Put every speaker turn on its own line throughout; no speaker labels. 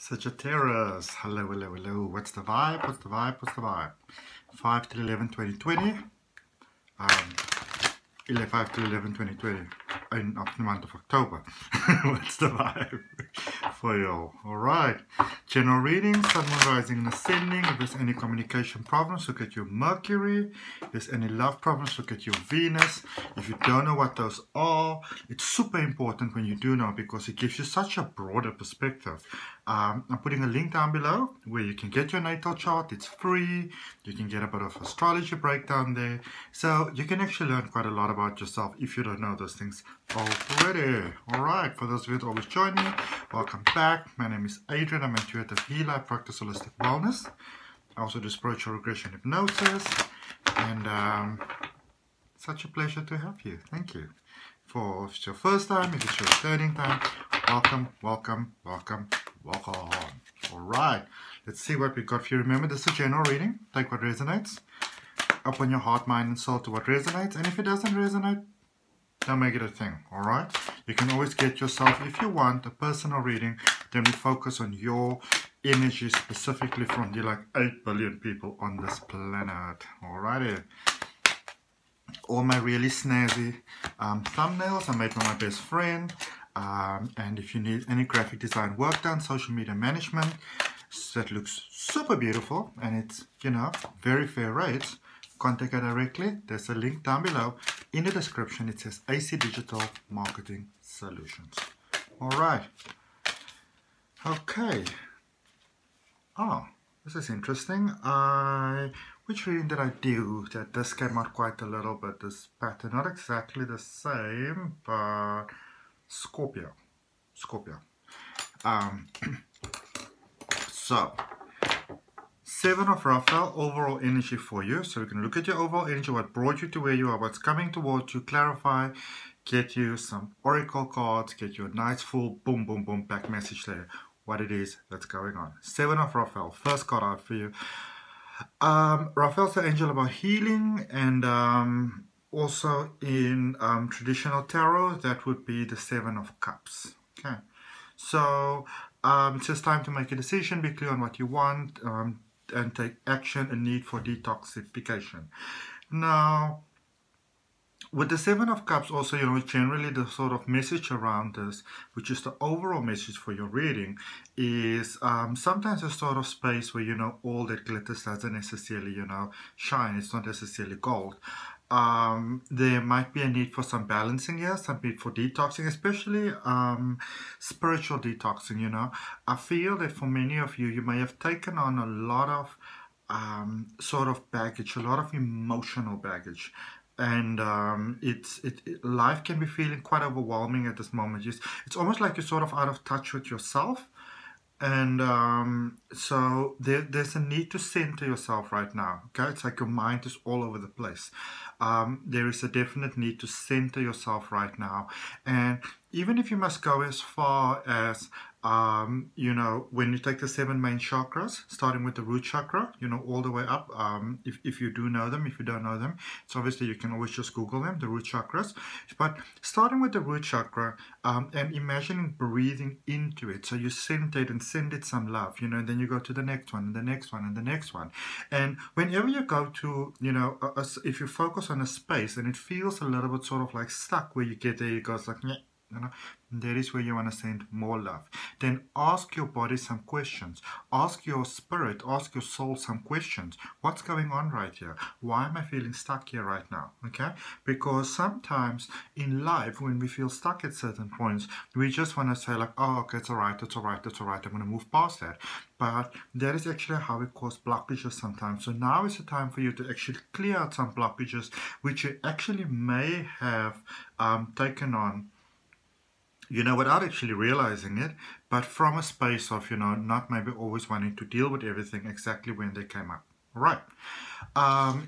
Sagittarius, hello, hello, hello. What's the vibe? What's the vibe? What's the vibe? 5 to 11, 2020. 5 to 11, 2020. Up the month of October. What's the vibe for you? Alright. General reading, Sun, Moon, Rising and Ascending. If there's any communication problems, look at your Mercury. If there's any love problems, look at your Venus. If you don't know what those are, it's super important when you do know, because it gives you such a broader perspective. I'm putting a link down below where you can get your natal chart. It's free. You can get a bit of astrology breakdown there. So you can actually learn quite a lot about yourself if you don't know those things already. Alright, for those of you that always join me, welcome back. My name is Adrian. I'm an intuitive healer. I practice holistic wellness. I also do spiritual regression hypnosis. And such a pleasure to have you. Thank you. If it's your first time, if it's your third time, welcome, welcome, welcome, welcome. Alright, let's see what we got for you. Remember, this is a general reading. Take what resonates. Open your heart, mind, and soul to what resonates. And if it doesn't resonate, don't make it a thing. Alright? You can always get yourself, if you want, a personal reading. Then we focus on your energy specifically from the 8 billion people on this planet. Alrighty. All my really snazzy thumbnails are made by my best friend. And if you need any graphic design work done, social media management, that looks super beautiful and it's, very fair rates, contact her directly. There's a link down below. In the description, it says AC Digital Marketing Solutions. All right. Okay. Oh, this is interesting. Which reading did I do? That this came out quite a little bit. This pattern, not exactly the same, but Scorpio. So, 7 of Raphael, overall energy for you. So we can look at your overall energy, what brought you to where you are, what's coming towards you, clarify, get you some oracle cards, get you a nice full boom, boom, boom back message there. What it is that's going on. 7 of Raphael, first card out for you. Raphael's the angel about healing, and also in traditional tarot, that would be the 7 of Cups. Okay, so it's just time to make a decision, be clear on what you want, and take action, a need for detoxification. Now, with the 7 of Cups also, generally the sort of message around this, which is the overall message for your reading, is sometimes a sort of space where, all that glitters doesn't necessarily, shine. It's not necessarily gold. There might be a need for some balancing here, some need for detoxing, especially spiritual detoxing, I feel that for many of you, you may have taken on a lot of sort of baggage, a lot of emotional baggage. And life can be feeling quite overwhelming at this moment. It's almost like you're sort of out of touch with yourself. And so there's a need to center yourself right now. Okay, it's like your mind is all over the place. There is a definite need to center yourself right now. And even if you must go as far as when you take the 7 main chakras, starting with the root chakra, all the way up, if you do know them, if you don't know them, so obviously you can always just Google them, the root chakras. But starting with the root chakra, and imagining breathing into it, so you center it and send it some love, and then you go to the next one, and the next one, and the next one. And whenever you go to, if you focus on a space and it feels a little bit sort of like stuck, where you get there, it goes like, that is where you want to send more love. Then ask your body some questions. Ask your spirit, ask your soul some questions. What's going on right here? Why am I feeling stuck here right now? Okay? Because sometimes in life, when we feel stuck at certain points, we just want to say oh, okay, it's all right, it's all right, it's all right. I'm going to move past that. But that is actually how we cause blockages sometimes. So now is the time for you to actually clear out some blockages, which you actually may have taken on, without actually realizing it, but from a space of, not maybe always wanting to deal with everything exactly when they came up. All right.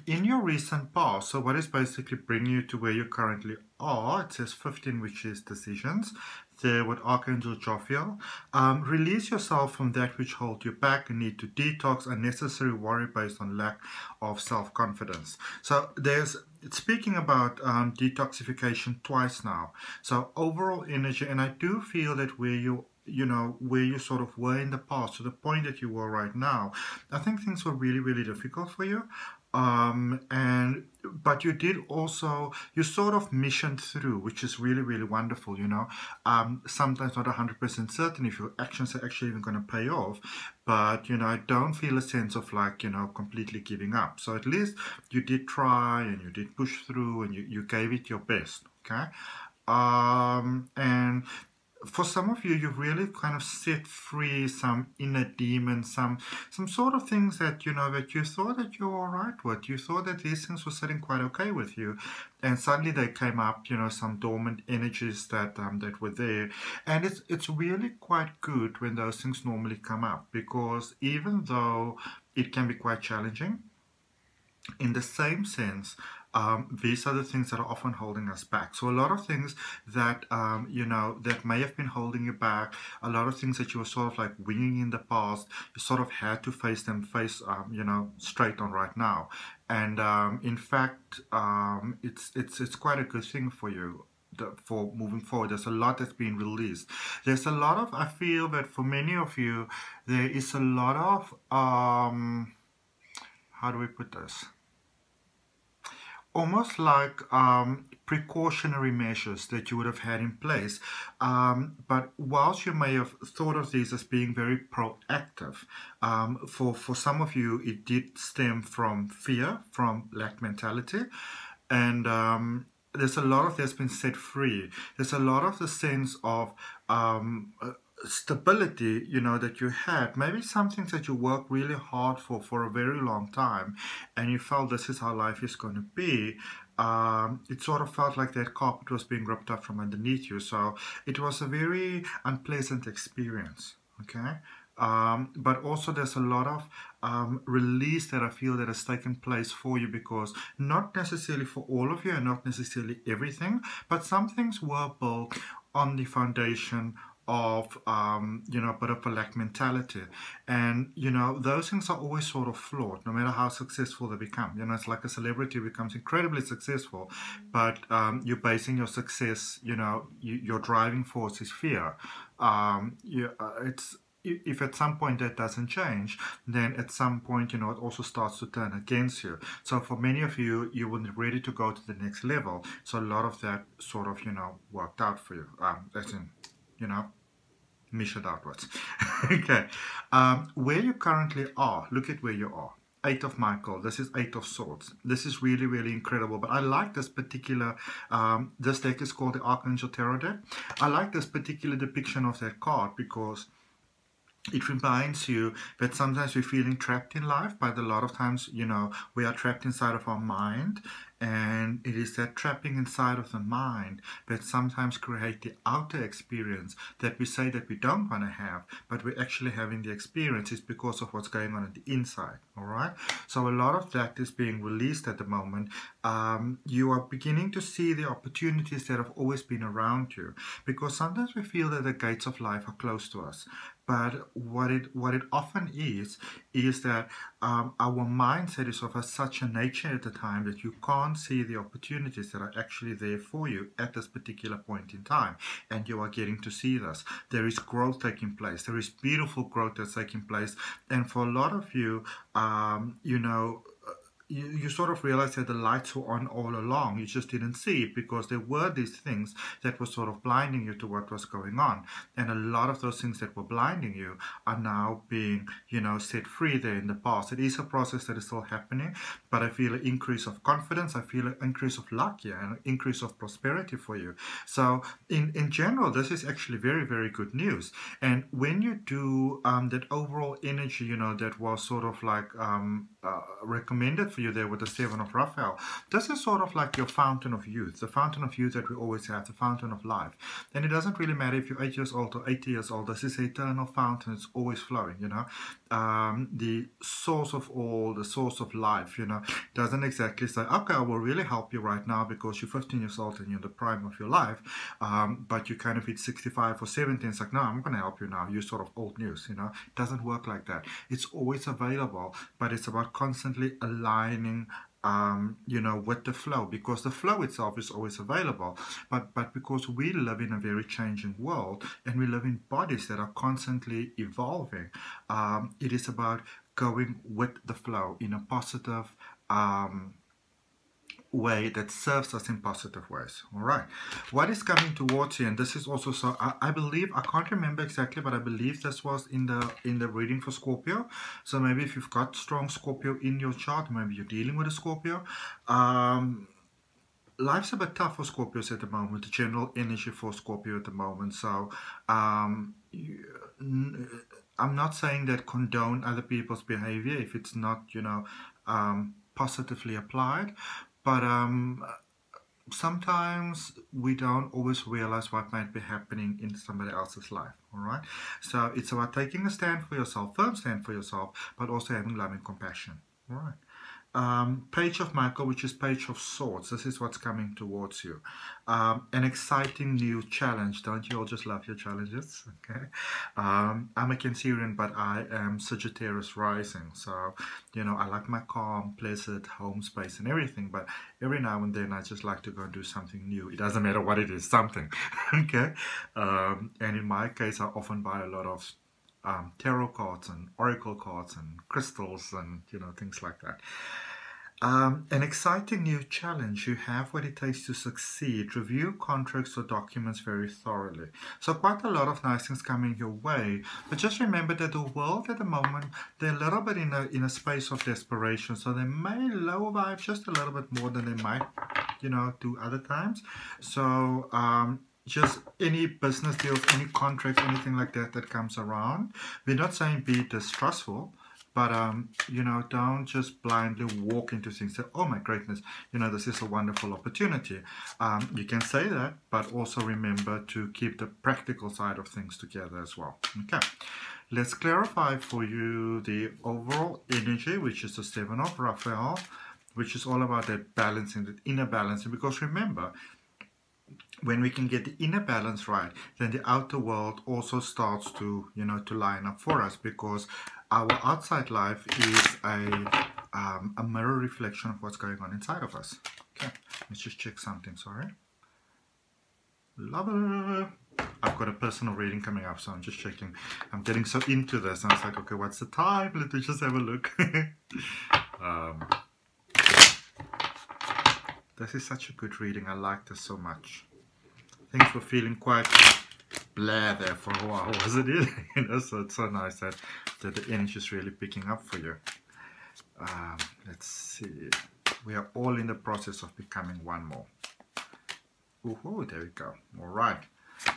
In your recent past, so what is basically bringing you to where you currently are, it says 15, which is decisions. There with Archangel Jophiel. Release yourself from that which holds you back and need to detox unnecessary worry based on lack of self-confidence. So it's speaking about detoxification twice now. So overall energy, and I do feel that where you you know, where you sort of were in the past to the point that you were right now, I think things were really, really difficult for you. But you did also, you sort of missioned through, which is really, really wonderful, you know. Sometimes not 100% certain if your actions are actually even going to pay off, but, you know, I don't feel a sense of like, you know, completely giving up. So at least you did try and you did push through and you gave it your best, okay? And for some of you, you've really kind of set free some inner demons, some sort of things that, you know, that you thought that you were all right with. You thought that these things were sitting quite okay with you, and suddenly they came up, you know, some dormant energies that that were there. And it's really quite good when those things normally come up, because even though it can be quite challenging, in the same sense, these are the things that are often holding us back. So a lot of things that, you know, that may have been holding you back, a lot of things that you were sort of like winging in the past, you sort of had to face them you know, straight on right now. And in fact, it's quite a good thing for you. For moving forward, there's a lot that's been released. There's a lot of, I feel that for many of you, there is a lot of, how do we put this? Almost like precautionary measures that you would have had in place. But whilst you may have thought of these as being very proactive, for some of you, it did stem from fear, from lack mentality. And there's a lot of that's been set free. There's a lot of the sense of stability, you know, that you had. Maybe some things that you worked really hard for a very long time, and you felt this is how life is going to be. It sort of felt like that carpet was being ripped up from underneath you. So it was a very unpleasant experience, okay? But also there's a lot of release that I feel that has taken place for you, because not necessarily for all of you and not necessarily everything, but some things were built on the foundation of, you know, a bit of a lack mentality. And, you know, those things are always sort of flawed, no matter how successful they become. You know, it's like a celebrity becomes incredibly successful, but you're basing your success, you know, your driving force is fear. If at some point that doesn't change, then at some point, you know, it also starts to turn against you. So for many of you, you were ready to go to the next level. So a lot of that sort of, you know, worked out for you. As in, you know, measured outwards. Okay. Where you currently are, look at where you are. 8 of Michael, this is 8 of Swords. This is really, really incredible. But I like this particular, this deck is called the Archangel Tarot deck. I like this particular depiction of that card because it reminds you that sometimes we're feeling trapped in life, but a lot of times, you know, we are trapped inside of our mind, and it is that trapping inside of the mind that sometimes create the outer experience that we say that we don't want to have, but we're actually having the experience is because of what's going on at the inside, all right? So a lot of that is being released at the moment. You are beginning to see the opportunities that have always been around you, because sometimes we feel that the gates of life are close to us. But what it often is that our mindset is of such a nature at the time that you can't see the opportunities that are actually there for you at this particular point in time. And you are getting to see this. There is growth taking place. There is beautiful growth that's taking place. And for a lot of you, you know, you sort of realize that the lights were on all along. You just didn't see it because there were these things that were sort of blinding you to what was going on. And a lot of those things that were blinding you are now being, you know, set free there in the past. It is a process that is still happening, but I feel an increase of confidence. I feel an increase of luck here and an increase of prosperity for you. So in general, this is actually very, very good news. And when you do that overall energy, you know, that was sort of like recommended for you there with the 7 of Raphael, this is sort of like your fountain of youth, the fountain of youth that we always have, the fountain of life. And it doesn't really matter if you're 8 years old or 80 years old. This is an eternal fountain. It's always flowing, you know. The source of all, the source of life, you know, doesn't exactly say, okay, I will really help you right now because you're 15 years old and you're in the prime of your life, but you kind of hit 65 or 70 and it's like, no, I'm going to help you now. You're sort of old news, you know. It doesn't work like that. It's always available, but it's about constantly aligning you know, with the flow, because the flow itself is always available, but because we live in a very changing world and we live in bodies that are constantly evolving, it is about going with the flow in a positive way that serves us in positive ways. All right, what is coming towards you? And this is also, so I believe, I can't remember exactly, but I believe this was in the reading for Scorpio. So maybe if you've got strong Scorpio in your chart, maybe you're dealing with a Scorpio. Life's a bit tough for Scorpios at the moment, the general energy for Scorpio at the moment. So I'm not saying that condone other people's behavior if it's not, you know, positively applied. But sometimes we don't always realize what might be happening in somebody else's life, all right? So it's about taking a stand for yourself, firm stand for yourself, but also having love and compassion, all right? Page of Michael, which is Page of Swords. This is what's coming towards you. An exciting new challenge. Don't you all just love your challenges? Okay. I'm a Cancerian, but I am Sagittarius rising. So, you know, I like my calm, pleasant home space and everything. But every now and then I just like to go and do something new. It doesn't matter what it is, something. Okay. And in my case, I often buy a lot of tarot cards and oracle cards and crystals and, you know, things like that. An exciting new challenge. You have what it takes to succeed. Review contracts or documents very thoroughly. So quite a lot of nice things coming your way. But just remember that the world at the moment, they're a little bit in a space of desperation. So they may lower vibe just a little bit more than they might, you know, do other times. So just any business deals, any contracts, anything like that that comes around. We're not saying be distrustful, but you know, don't just blindly walk into things. Say, oh my greatness, you know, this is a wonderful opportunity. You can say that, but also remember to keep the practical side of things together as well. Okay, let's clarify for you the overall energy, which is the Seven of Raphael, which is all about that balancing, that inner balancing. Because remember, when we can get the inner balance right, then the outer world also starts to, you know, to line up for us, because our outside life is a mirror reflection of what's going on inside of us. Okay, let's just check something, sorry. Love it. I've got a personal reading coming up, so I'm just checking. I'm getting so into this, and I was like, okay, what's the time? Let me just have a look. This is such a good reading. I like this so much. Things were feeling quite blah there for a while, wasn't it? You know, so it's so nice that the energy is really picking up for you. Let's see. We are all in the process of becoming one more. Ooh, there we go. All right.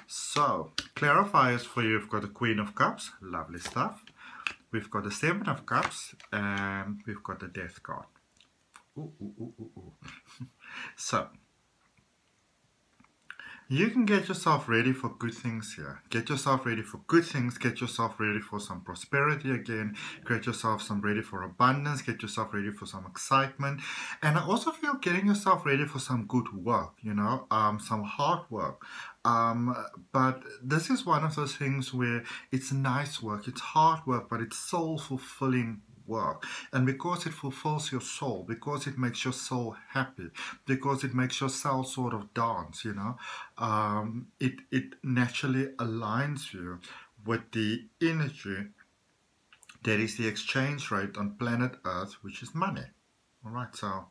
So, clarifiers for you. We've got the Queen of Cups. Lovely stuff. We've got the Seven of Cups. And we've got the Death card. Ooh. So, you can get yourself ready for good things here. Get yourself ready for good things. Get yourself ready for some prosperity again. Get yourself ready for abundance. Get yourself ready for some excitement. And I also feel getting yourself ready for some good work, you know, some hard work. But this is one of those things where it's nice work, it's hard work, but it's soul-fulfilling work. And because it fulfills your soul, because it makes your soul happy, because it makes your soul sort of dance, you know, it naturally aligns you with the energy that is the exchange rate on planet Earth, which is money. All right, so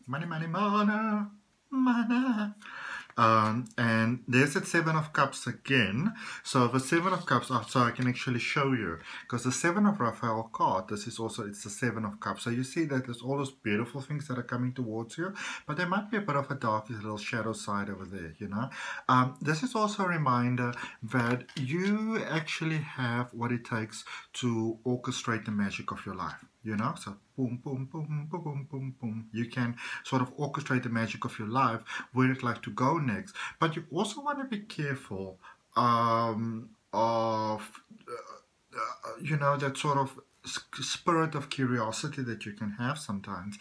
money. And there's that Seven of Cups again. So the Seven of Cups, so I can actually show you, because the Seven of Raphael card, this is also, it's the Seven of Cups. So you see that there's all those beautiful things that are coming towards you, but there might be a bit of a dark little shadow side over there, you know. This is also a reminder that you actually have what it takes to orchestrate the magic of your life. You know, so boom, boom, boom, boom, boom, boom, boom. You can sort of orchestrate the magic of your life, where you'd like to go next. But you also want to be careful of, you know, that sort of spirit of curiosity that you can have sometimes.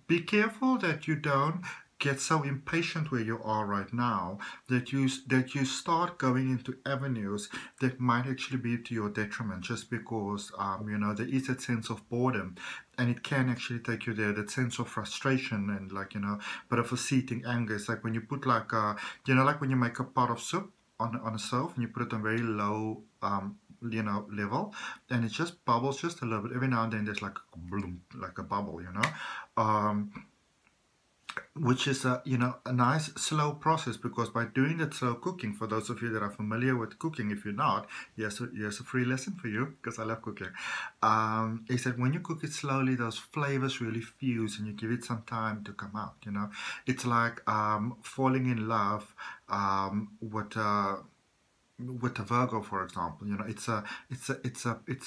Be careful that you don't get so impatient where you are right now that you start going into avenues that might actually be to your detriment, just because you know, there is that sense of boredom, and it can actually take you there, that sense of frustration and, like, you know, but of a seething anger. It's like when you put, like, you know, like when you make a pot of soup on a stove and you put it on very low you know, level, and it just bubbles just a little bit every now and then. There's like a bloom, like a bubble, you know, which is a, you know, a nice slow process, because by doing that slow cooking, for those of you that are familiar with cooking, if you're not, here's a free lesson for you, because I love cooking, is that when you cook it slowly, those flavors really fuse and you give it some time to come out, you know. It's like falling in love with a Virgo, for example. You know, it's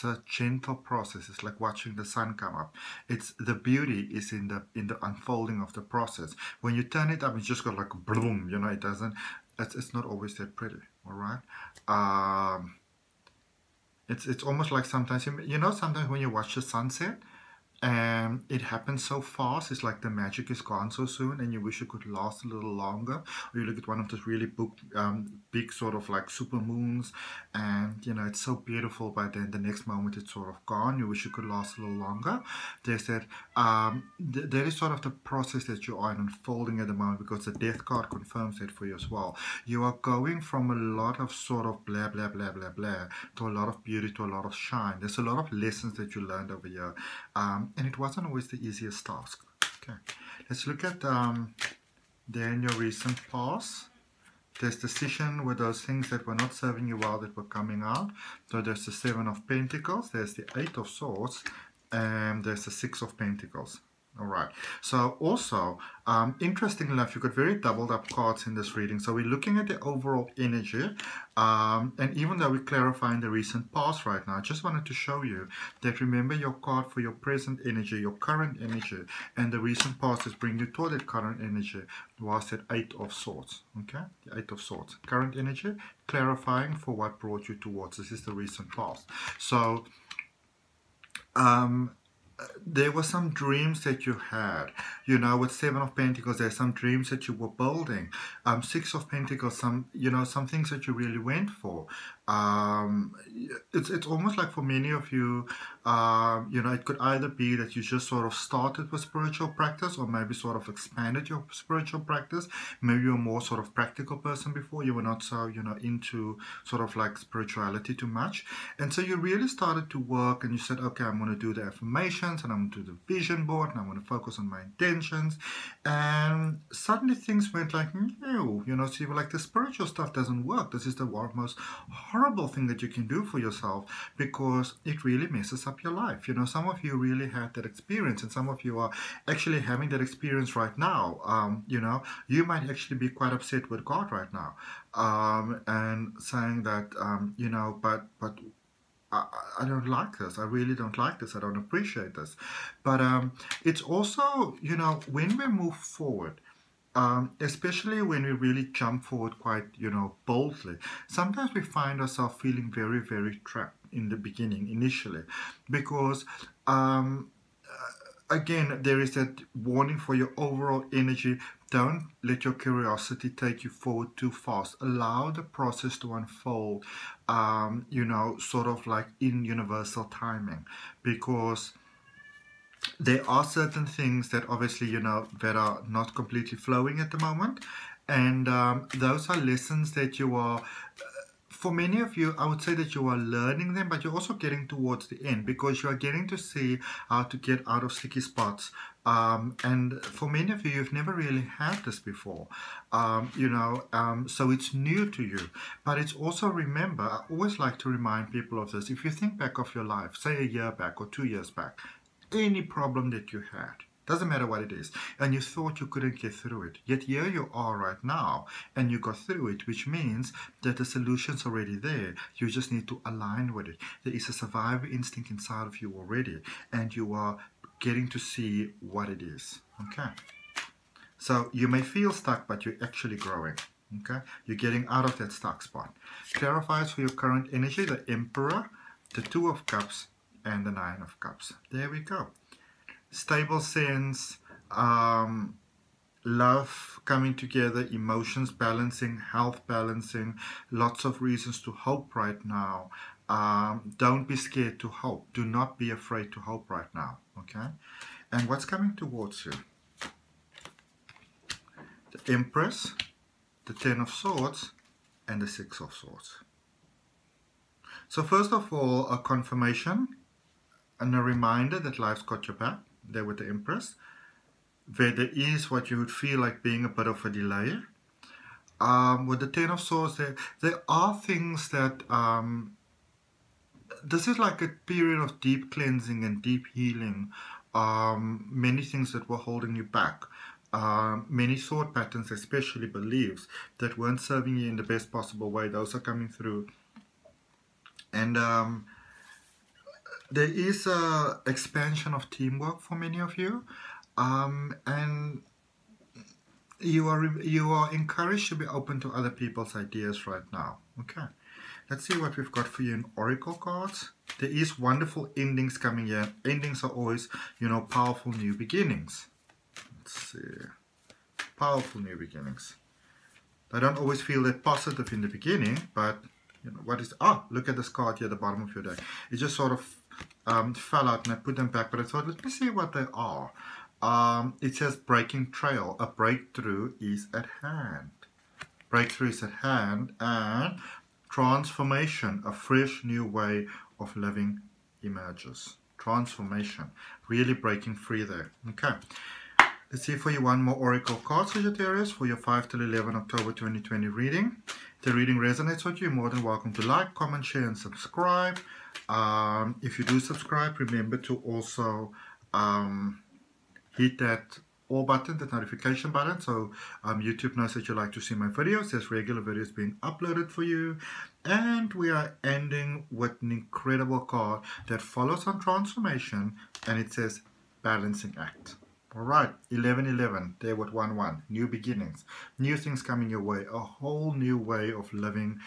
a gentle process. It's like watching the sun come up. It's the beauty is in the unfolding of the process. When you turn it up, it's just got like bloom. You know, it doesn't. It's not always that pretty. All right. It's almost like sometimes you know, sometimes when you watch the sunset, and it happens so fast, it's like the magic is gone so soon, and you wish it could last a little longer. Or you look at one of those really big sort of like super moons, and you know, it's so beautiful, but then the next moment it's sort of gone. You wish it could last a little longer. There's that that is sort of the process that you are unfolding at the moment, because the death card confirms that for you as well. You are going from a lot of sort of blah blah blah blah blah to a lot of beauty, to a lot of shine. There's a lot of lessons that you learned over here, and it wasn't always the easiest task. Okay, let's look at then your recent past. There's decision with those things that were not serving you well, that were coming out. So there's the 7 of Pentacles, there's the 8 of Swords, and there's the 6 of Pentacles. All right. So also, interestingly enough, you've got very doubled up cards in this reading. So we're looking at the overall energy. And even though we're clarifying the recent past right now, I just wanted to show you that, remember, your card for your present energy, your current energy, and the recent past is bringing you toward that current energy, was that 8 of Swords. Okay? The 8 of Swords. Current energy, clarifying for what brought you towards. This is the recent past. So, there were some dreams that you had, you know, with 7 of Pentacles. There's some dreams that you were building. 6 of Pentacles, some, you know, some things that you really went for. It's almost like for many of you, you know, it could either be that you just sort of started with spiritual practice, or maybe sort of expanded your spiritual practice. Maybe you're a more sort of practical person before. You were not so, you know, into sort of like spirituality too much. And so you really started to work, and you said, okay, I'm going to do the affirmations, and I'm going to do the vision board, and I'm going to focus on my intentions. And suddenly things went like, no, you know, so you were like, the spiritual stuff doesn't work. This is the most horrible thing that you can do for yourself, because it really messes up your life. You know, some of you really had that experience, and some of you are actually having that experience right now. You know, you might actually be quite upset with God right now, and saying that, you know, but I don't like this. I really don't like this. I don't appreciate this. But it's also, you know, when we move forward, especially when we really jump forward quite, you know, boldly, sometimes we find ourselves feeling very, very trapped in the beginning, initially, because again, there is that warning for your overall energy. Don't let your curiosity take you forward too fast. Allow the process to unfold, you know, sort of like in universal timing, because there are certain things that obviously, you know, that are not completely flowing at the moment. And those are lessons that you are, for many of you, I would say that you are learning them, but you're also getting towards the end, because you are getting to see how to get out of sticky spots. And for many of you, you've never really had this before, you know, so it's new to you. But it's also, remember, I always like to remind people of this. If you think back of your life, say a year back or 2 years back, any problem that you had, doesn't matter what it is, and you thought you couldn't get through it, yet here you are right now, and you got through it, which means that the solution's already there. You just need to align with it. There is a survival instinct inside of you already, and you are getting to see what it is. Okay, so you may feel stuck, but you're actually growing. Okay, you're getting out of that stuck spot. Clarifies for your current energy, the Emperor, the 2 of Cups, and the 9 of Cups. There we go. Stable sense, love coming together, emotions balancing, health balancing, lots of reasons to hope right now. Don't be scared to hope. Do not be afraid to hope right now. Okay? And what's coming towards you? The Empress, the Ten of Swords, and the Six of Swords. So first of all, a confirmation and a reminder that life's got your back. There with the Empress, where there is what you would feel like being a bit of a delay. With the Ten of Swords, there are things that this is like a period of deep cleansing and deep healing. Many things that were holding you back. Many thought patterns, especially beliefs, that weren't serving you in the best possible way. Those are coming through. And there is a expansion of teamwork for many of you. And you are encouraged to be open to other people's ideas right now. Okay, let's see what we've got for you in oracle cards. There is wonderful endings coming here. Endings are always, you know, powerful new beginnings. Let's see, powerful new beginnings. They don't always feel that positive in the beginning, but you know what is? Oh, look at this card here at the bottom of your deck. It just sort of fell out, and I put them back. But I thought, let me see what they are. It says breaking trail. A breakthrough is at hand. Breakthrough is at hand, and transformation, a fresh new way of living emerges. Transformation, really breaking free there. Okay, let's see for you one more oracle card, Sagittarius, for your 5 till 11 October 2020 reading. If the reading resonates with you, you're more than welcome to like, comment, share, and subscribe. If you do subscribe, remember to also hit that all button, that notification button, so YouTube knows that you like to see my videos. There's regular videos being uploaded for you. And we are ending with an incredible card that follows on transformation, and it says balancing act. All right, 11-11, there with 1-1, new beginnings, new things coming your way, a whole new way of living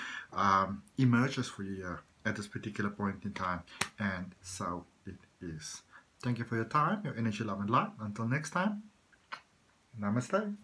emerges for you here at this particular point in time, and so it is. Thank you for your time, your energy, love, and light. Until next time, namaste.